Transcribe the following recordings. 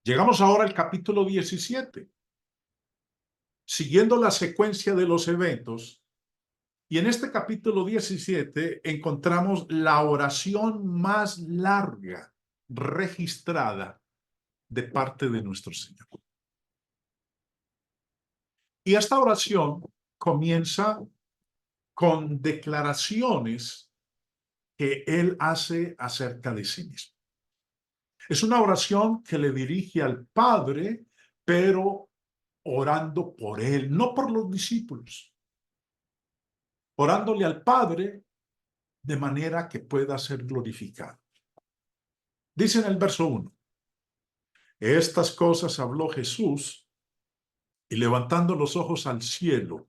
Llegamos ahora al capítulo 17, siguiendo la secuencia de los eventos. Y en este capítulo 17 encontramos la oración más larga registrada de parte de nuestro Señor. Y esta oración comienza con declaraciones que Él hace acerca de sí mismo. Es una oración que le dirige al Padre, pero orando por Él, no por los discípulos. Orándole al Padre de manera que pueda ser glorificado. Dice en el verso 1, estas cosas habló Jesús y levantando los ojos al cielo,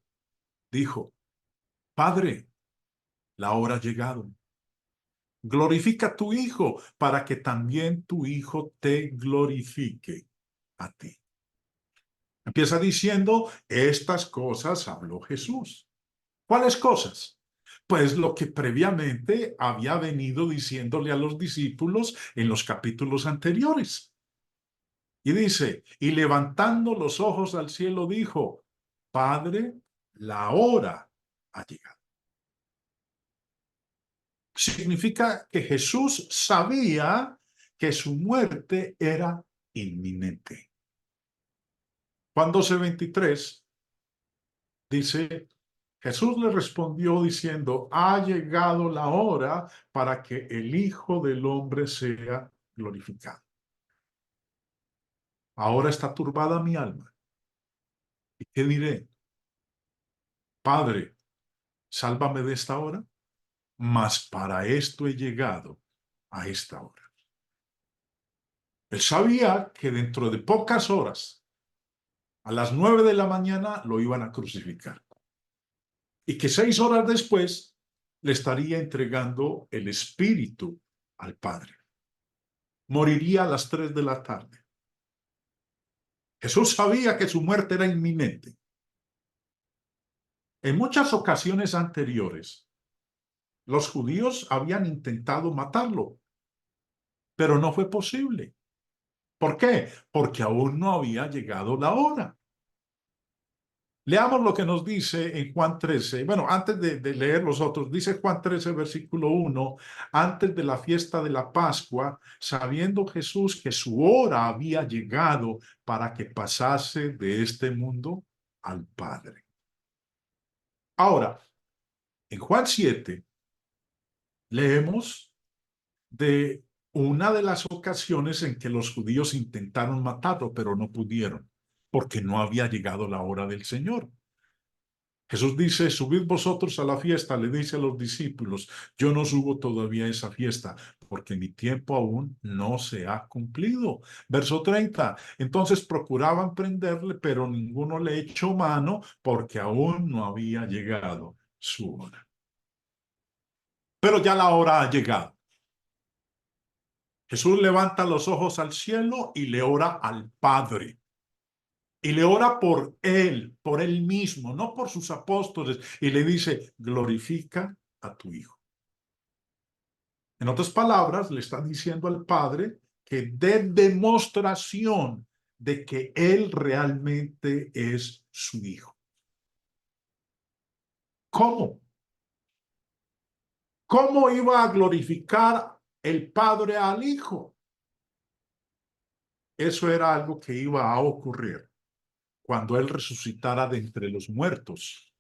dijo, Padre, la hora ha llegado. Glorifica a tu Hijo para que también tu Hijo te glorifique a ti. Empieza diciendo, estas cosas habló Jesús. ¿Cuáles cosas? Pues lo que previamente había venido diciéndole a los discípulos en los capítulos anteriores. Y dice, y levantando los ojos al cielo dijo, Padre, la hora ha llegado. Significa que Jesús sabía que su muerte era inminente. Juan 12:23 dice, Jesús le respondió diciendo, ha llegado la hora para que el Hijo del Hombre sea glorificado. Ahora está turbada mi alma. ¿Y qué diré? Padre, sálvame de esta hora, mas para esto he llegado a esta hora. Él sabía que dentro de pocas horas, a las 9 de la mañana, lo iban a crucificar. Y que 6 horas después le estaría entregando el Espíritu al Padre. Moriría a las 3 de la tarde. Jesús sabía que su muerte era inminente. En muchas ocasiones anteriores, los judíos habían intentado matarlo, pero no fue posible. ¿Por qué? Porque aún no había llegado la hora. Leamos lo que nos dice en Juan 13. Bueno, antes de leer los otros, dice Juan 13, versículo 1, antes de la fiesta de la Pascua, sabiendo Jesús que su hora había llegado para que pasase de este mundo al Padre. Ahora, en Juan 7, leemos de una de las ocasiones en que los judíos intentaron matarlo, pero no pudieron, porque no había llegado la hora del Señor. Jesús dice, subid vosotros a la fiesta, le dice a los discípulos, yo no subo todavía a esa fiesta, porque mi tiempo aún no se ha cumplido. Verso 30, entonces procuraban prenderle, pero ninguno le echó mano, porque aún no había llegado su hora. Pero ya la hora ha llegado. Jesús levanta los ojos al cielo y le ora al Padre. Y le ora por él mismo, no por sus apóstoles. Y le dice, glorifica a tu Hijo. En otras palabras, le está diciendo al Padre que dé demostración de que Él realmente es su Hijo. ¿Cómo? ¿Cómo iba a glorificar el Padre al Hijo? Eso era algo que iba a ocurrir cuando Él resucitara de entre los muertos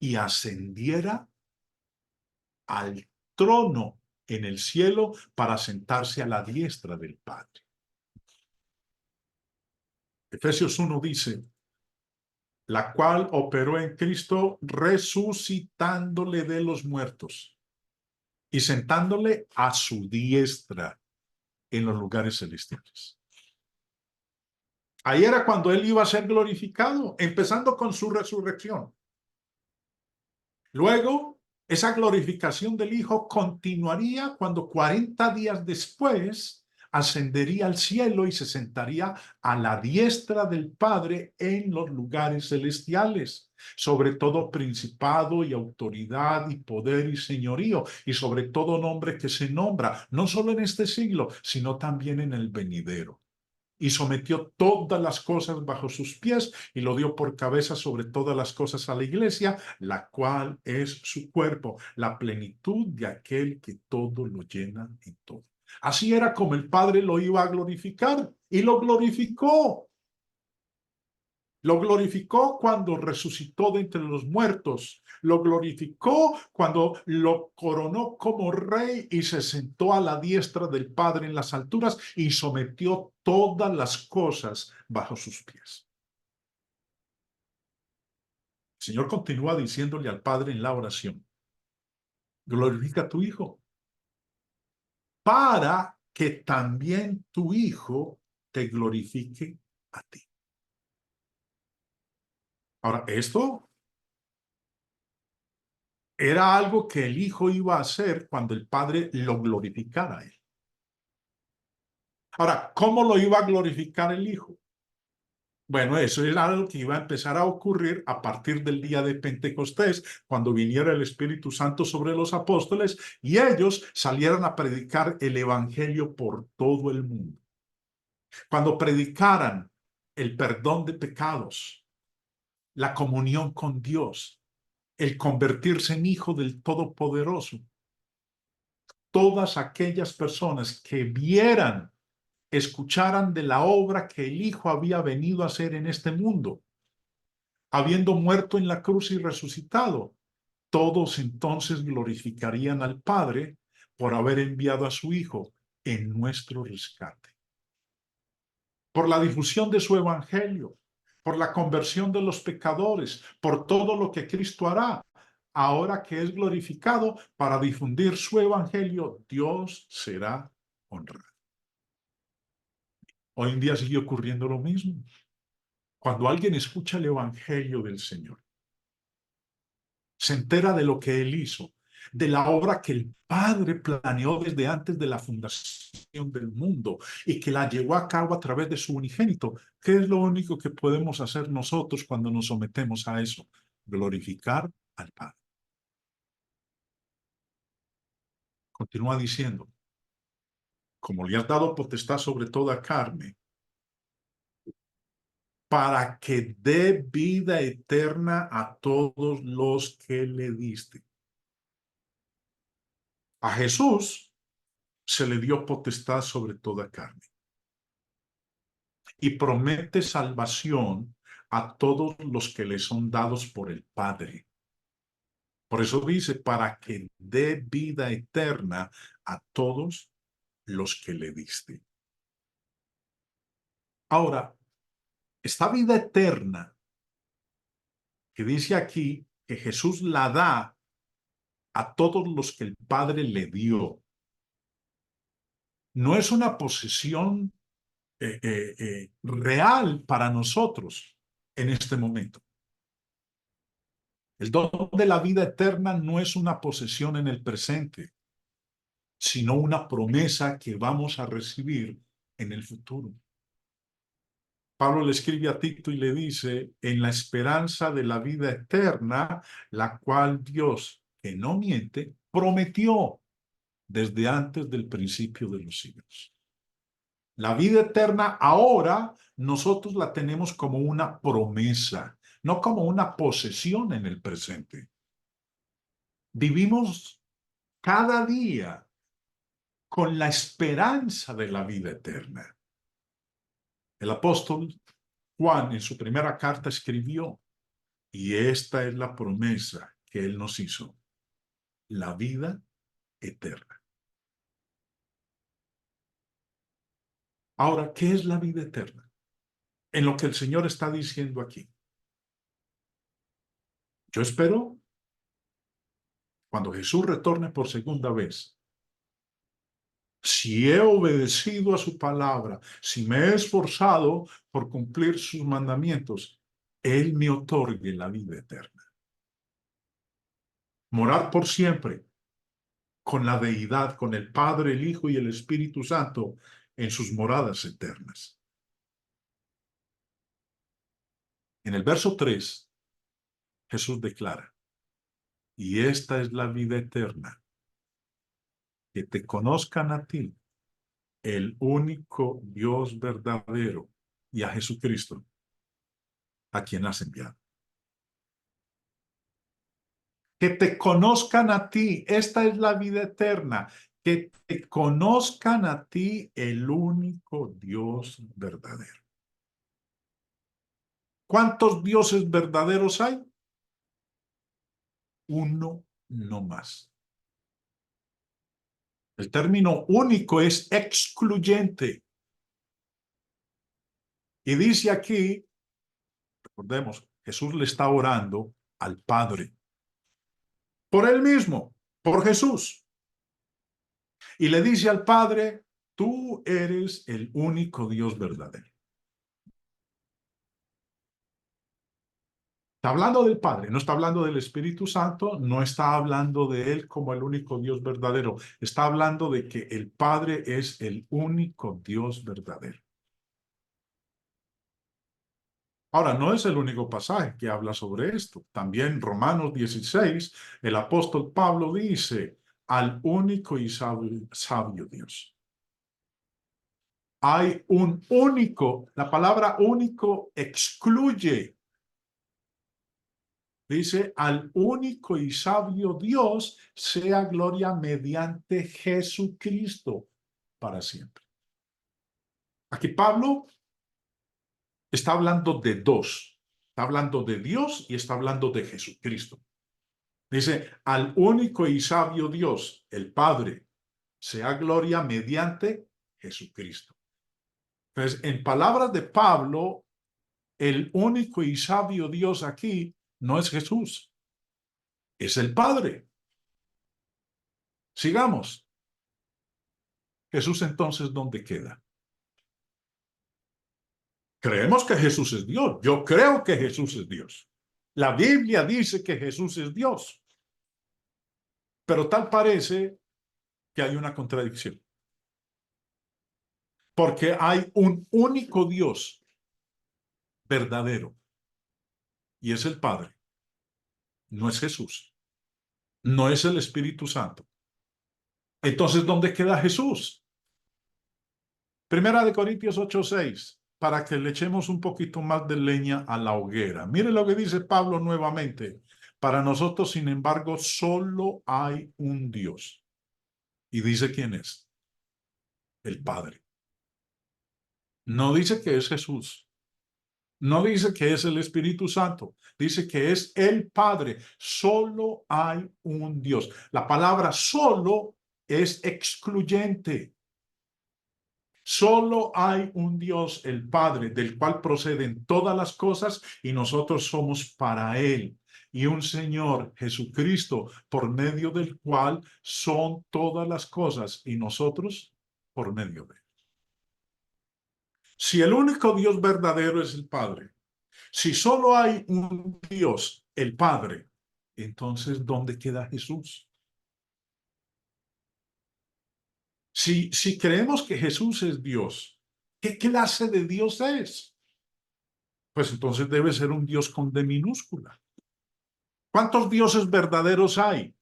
y ascendiera al trono en el cielo para sentarse a la diestra del Padre. Efesios 1 dice, la cual operó en Cristo resucitándole de los muertos y sentándole a su diestra en los lugares celestiales. Ahí era cuando él iba a ser glorificado, empezando con su resurrección. Luego, esa glorificación del Hijo continuaría cuando 40 días después ascendería al cielo y se sentaría a la diestra del Padre en los lugares celestiales, sobre todo principado y autoridad y poder y señorío, y sobre todo nombre que se nombra, no solo en este siglo, sino también en el venidero. y sometió todas las cosas bajo sus pies y lo dio por cabeza sobre todas las cosas a la iglesia, la cual es su cuerpo, la plenitud de aquel que todo lo llena en todo. Así era como el Padre lo iba a glorificar y lo glorificó. Lo glorificó cuando resucitó de entre los muertos. Lo glorificó cuando lo coronó como rey y se sentó a la diestra del Padre en las alturas y sometió todas las cosas bajo sus pies. El Señor continúa diciéndole al Padre en la oración: glorifica a tu Hijo, para que también tu Hijo te glorifique a ti. Ahora, esto era algo que el Hijo iba a hacer cuando el Padre lo glorificara a él. Ahora, ¿cómo lo iba a glorificar el Hijo? Bueno, eso era algo que iba a empezar a ocurrir a partir del día de Pentecostés, cuando viniera el Espíritu Santo sobre los apóstoles y ellos salieran a predicar el Evangelio por todo el mundo. Cuando predicaran el perdón de pecados, la comunión con Dios, el convertirse en hijo del Todopoderoso, todas aquellas personas que vieran, escucharan de la obra que el Hijo había venido a hacer en este mundo, habiendo muerto en la cruz y resucitado, todos entonces glorificarían al Padre por haber enviado a su Hijo en nuestro rescate, por la difusión de su evangelio, por la conversión de los pecadores, por todo lo que Cristo hará. Ahora que es glorificado para difundir su evangelio, Dios será honrado. Hoy en día sigue ocurriendo lo mismo. Cuando alguien escucha el evangelio del Señor, se entera de lo que Él hizo, de la obra que el Padre planeó desde antes de la fundación del mundo y que la llevó a cabo a través de su unigénito. ¿Qué es lo único que podemos hacer nosotros cuando nos sometemos a eso? Glorificar al Padre. Continúa diciendo: como le has dado potestad sobre toda carne, para que dé vida eterna a todos los que le diste. A Jesús se le dio potestad sobre toda carne y promete salvación a todos los que le son dados por el Padre. Por eso dice, para que dé vida eterna a todos los que le diste. Ahora, esta vida eterna que dice aquí que Jesús la da a todos los que el Padre le dio, no es una posesión real para nosotros en este momento. El don de la vida eterna no es una posesión en el presente, sino una promesa que vamos a recibir en el futuro. Pablo le escribe a Tito y le dice: en la esperanza de la vida eterna, la cual Dios, que no miente, prometió desde antes del principio de los siglos. La vida eterna ahora nosotros la tenemos como una promesa, no como una posesión en el presente. Vivimos cada día con la esperanza de la vida eterna. El apóstol Juan en su primera carta escribió: y esta es la promesa que él nos hizo, la vida eterna. Ahora, ¿qué es la vida eterna? En lo que el Señor está diciendo aquí. Yo espero, cuando Jesús retorne por segunda vez, si he obedecido a su palabra, si me he esforzado por cumplir sus mandamientos, Él me otorgue la vida eterna. Morar por siempre con la deidad, con el Padre, el Hijo y el Espíritu Santo en sus moradas eternas. En el verso 3, Jesús declara: y esta es la vida eterna, que te conozcan a ti, el único Dios verdadero y a Jesucristo, a quien has enviado. Que te conozcan a ti, esta es la vida eterna, que te conozcan a ti, el único Dios verdadero. ¿Cuántos dioses verdaderos hay? Uno no más. El término único es excluyente. Y dice aquí, recordemos, Jesús le está orando al Padre. Por él mismo, por Jesús. Y le dice al Padre, tú eres el único Dios verdadero. Está hablando del Padre, no está hablando del Espíritu Santo, no está hablando de Él como el único Dios verdadero. Está hablando de que el Padre es el único Dios verdadero. Ahora, no es el único pasaje que habla sobre esto. También Romanos 16, el apóstol Pablo dice, al único y sabio Dios. Hay un único, la palabra único excluye. Dice, al único y sabio Dios sea gloria mediante Jesucristo para siempre. Aquí Pablo está hablando de dos. Está hablando de Dios y está hablando de Jesucristo. Dice, al único y sabio Dios, el Padre, sea gloria mediante Jesucristo. Entonces, en palabras de Pablo, el único y sabio Dios aquí no es Jesús, es el Padre. Sigamos. Jesús entonces, ¿dónde queda? Creemos que Jesús es Dios. Yo creo que Jesús es Dios. La Biblia dice que Jesús es Dios. Pero tal parece que hay una contradicción. Porque hay un único Dios verdadero. Y es el Padre. No es Jesús. No es el Espíritu Santo. Entonces, ¿dónde queda Jesús? Primera de Corintios 8:6, para que le echemos un poquito más de leña a la hoguera. Mire lo que dice Pablo nuevamente. Para nosotros, sin embargo, solo hay un Dios. Y dice quién es. El Padre. No dice que es Jesús. No dice que es el Espíritu Santo. Dice que es el Padre. Solo hay un Dios. La palabra solo es excluyente. Solo hay un Dios, el Padre, del cual proceden todas las cosas y nosotros somos para Él. Y un Señor, Jesucristo, por medio del cual son todas las cosas y nosotros por medio de Él. Si el único Dios verdadero es el Padre, si solo hay un Dios, el Padre, entonces ¿dónde queda Jesús? Si creemos que Jesús es Dios, ¿qué clase de Dios es? Pues entonces debe ser un Dios con D minúscula. ¿Cuántos dioses verdaderos hay?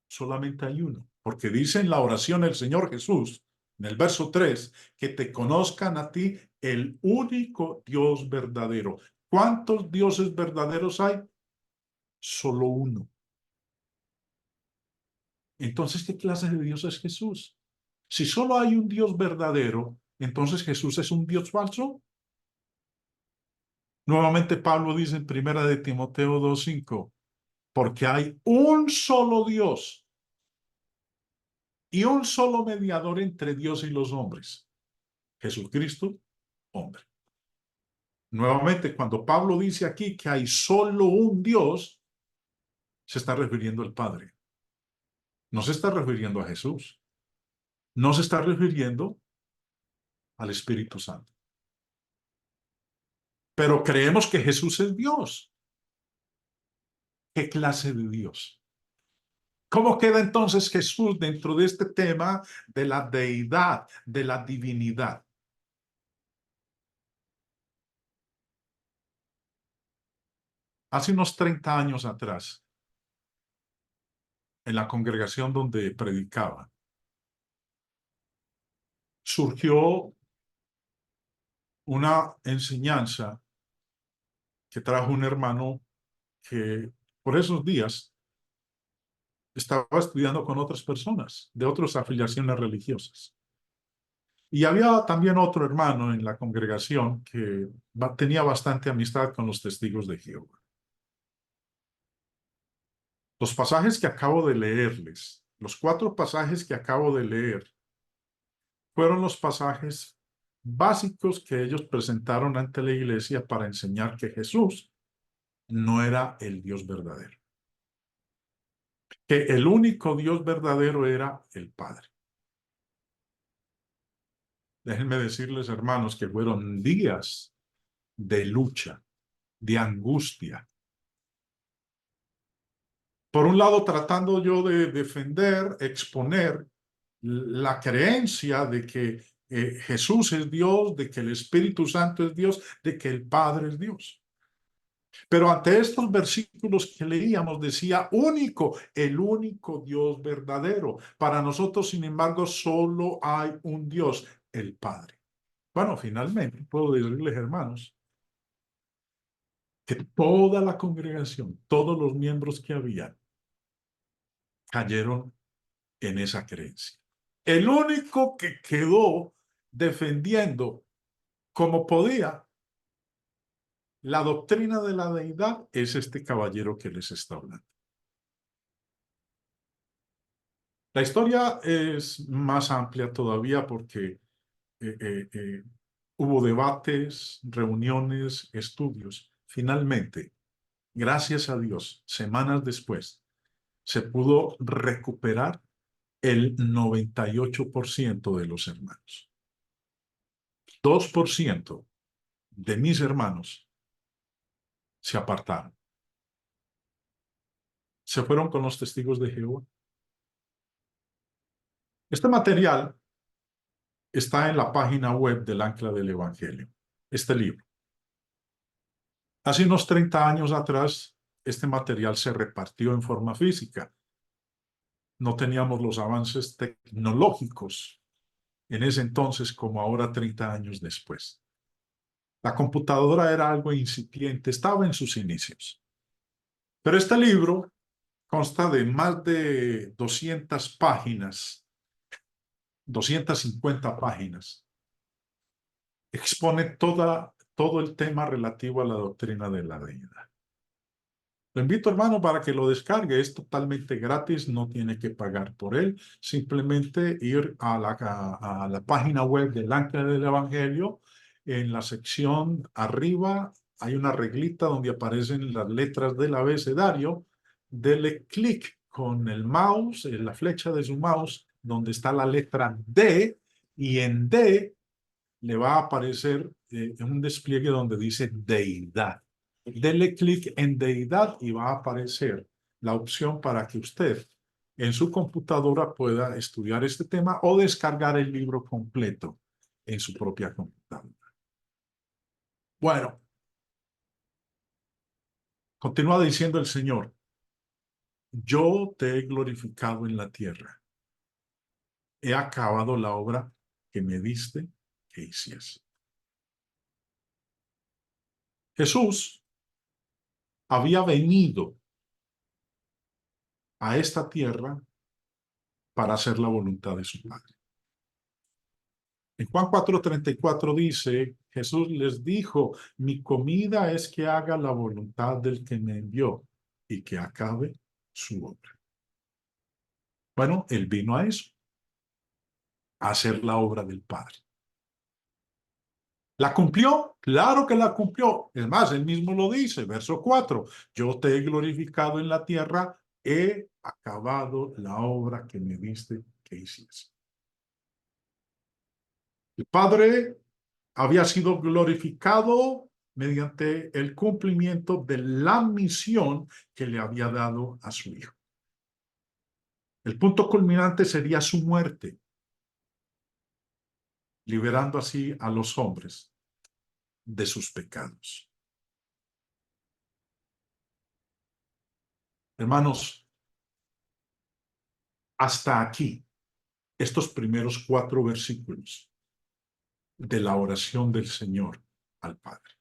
Solamente hay uno, porque dice en la oración el Señor Jesús, en el verso 3, que te conozcan a ti el único Dios verdadero. ¿Cuántos dioses verdaderos hay? Solo uno. Entonces, ¿qué clase de Dios es Jesús? Si solo hay un Dios verdadero, entonces Jesús es un Dios falso. Nuevamente Pablo dice en primera de Timoteo 2:5, porque hay un solo Dios y un solo mediador entre Dios y los hombres, Jesucristo, hombre. Nuevamente, cuando Pablo dice aquí que hay solo un Dios, se está refiriendo al Padre. No se está refiriendo a Jesús. No se está refiriendo al Espíritu Santo. Pero creemos que Jesús es Dios. ¿Qué clase de Dios? ¿Cómo queda entonces Jesús dentro de este tema de la deidad, de la divinidad? Hace unos 30 años atrás, en la congregación donde predicaba, surgió una enseñanza que trajo un hermano que por esos días estaba estudiando con otras personas de otras afiliaciones religiosas. Y había también otro hermano en la congregación que tenía bastante amistad con los testigos de Jehová. Los pasajes que acabo de leerles, los 4 pasajes que acabo de leer, fueron los pasajes básicos que ellos presentaron ante la iglesia para enseñar que Jesús no era el Dios verdadero, que el único Dios verdadero era el Padre. Déjenme decirles, hermanos, que fueron días de lucha, de angustia. Por un lado, tratando yo de defender, exponer la creencia de que Jesús es Dios, de que el Espíritu Santo es Dios, de que el Padre es Dios. Pero ante estos versículos que leíamos decía único, el único Dios verdadero. Para nosotros, sin embargo, solo hay un Dios, el Padre. Bueno, finalmente puedo decirles, hermanos, que toda la congregación, todos los miembros que había, cayeron en esa creencia. El único que quedó defendiendo como podía la doctrina de la deidad es este caballero que les está hablando. La historia es más amplia todavía porque hubo debates, reuniones, estudios. Finalmente, gracias a Dios, semanas después, se pudo recuperar el 98% de los hermanos. 2% de mis hermanos se apartaron. Se fueron con los testigos de Jehová. Este material está en la página web del Ancla del Evangelio, este libro. Hace unos 30 años atrás, este material se repartió en forma física. No teníamos los avances tecnológicos en ese entonces como ahora 30 años después. La computadora era algo incipiente, estaba en sus inicios. Pero este libro consta de más de 200 páginas, 250 páginas. Expone todo el tema relativo a la doctrina de la deidad. Lo invito, hermano, para que lo descargue. Es totalmente gratis, no tiene que pagar por él. Simplemente ir a la página web del Ancla del Evangelio. En la sección arriba hay una reglita donde aparecen las letras del abecedario. Dele clic con el mouse, en la flecha de su mouse, donde está la letra D, y en D le va a aparecer un despliegue donde dice deidad. Dele clic en deidad y va a aparecer la opción para que usted en su computadora pueda estudiar este tema o descargar el libro completo en su propia computadora. Bueno, continúa diciendo el Señor, yo te he glorificado en la tierra, he acabado la obra que me diste que hiciese. Jesús había venido a esta tierra para hacer la voluntad de su Padre. En Juan 4:34 dice, Jesús les dijo, mi comida es que haga la voluntad del que me envió y que acabe su obra. Bueno, él vino a eso, a hacer la obra del Padre. ¿La cumplió? Claro que la cumplió. Es más, él mismo lo dice, verso 4, yo te he glorificado en la tierra, he acabado la obra que me diste que hiciese. El Padre había sido glorificado mediante el cumplimiento de la misión que le había dado a su Hijo. El punto culminante sería su muerte, liberando así a los hombres de sus pecados. Hermanos, hasta aquí, estos primeros 4 versículos de la oración del Señor al Padre.